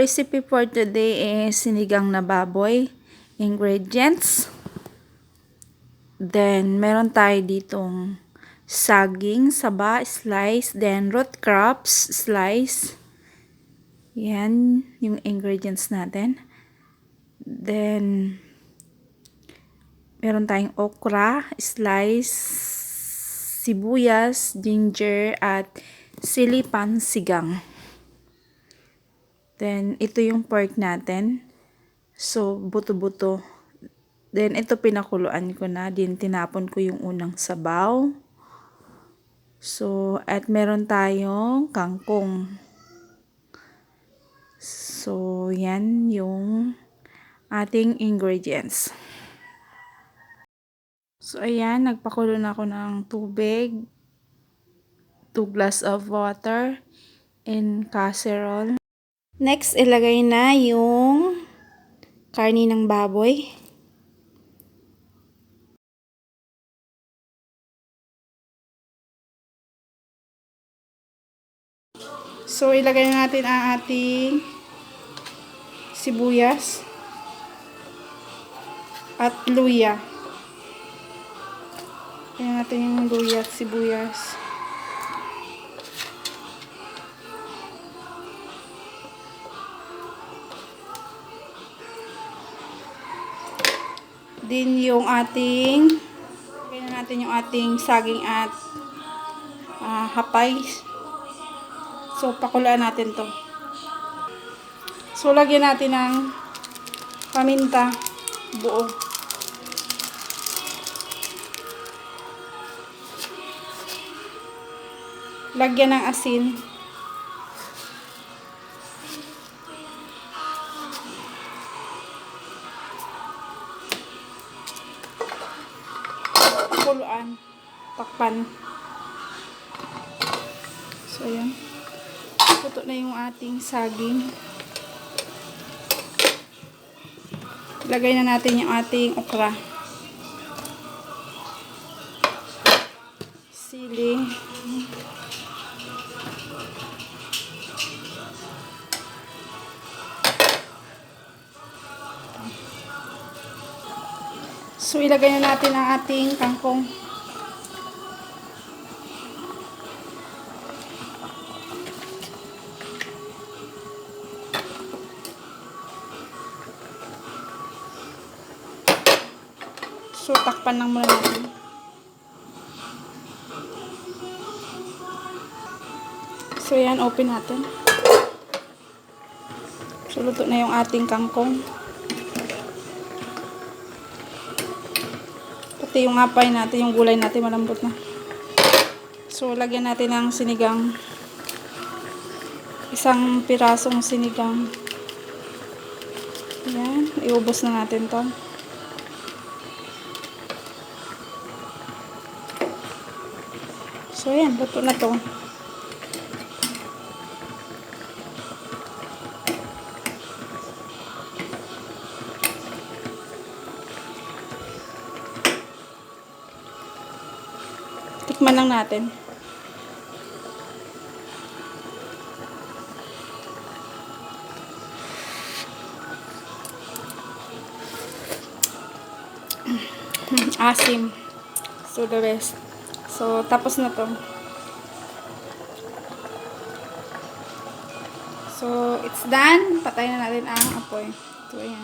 recipe for today is sinigang na baboy. Ingredients. Then, meron tayo ditong saging, saba, slice. Then, root crops, slice. Yan, yung ingredients natin. Then, meron tayong okra, slice, sibuyas, ginger, at sili pansigang. Then, ito yung pork natin. So, buto-buto. Then, ito pinakuluan ko na. Then, tinapon ko yung unang sabaw. So, at meron tayong kangkong. So, yan yung ating ingredients. So, ayan. Nagpakulo na ako ng tubig. 2 glass of water in casserole. Next, ilagay na yung karni ng baboy. So, ilagay na natin ang ating sibuyas at luya. Ilagay natin yung luya at sibuyas. Din yung ating, ilagay na natin yung ating saging at hapay. So, pakulaan natin to. So, lagyan natin ng paminta buo. Lagyan ng asin. Pakuluan. Takpan. So, ayan. Puto na yung ating saging. Lagay na natin yung ating okra. Sili. So, ilagay na natin ang ating kangkong. So, takpan lang muna natin. So, yan. Open natin. So, luto na yung ating kangkong. Pati yung hapay natin, yung gulay natin, malambot na. So, lagyan natin ng sinigang. Isang pirasong sinigang. Yan. Iubos na natin to. So, yan. Luto na to. Tikman lang natin. Asim. So, the best. So, tapos na to. So, it's done. Patayin na natin ang apoy. So, ayan.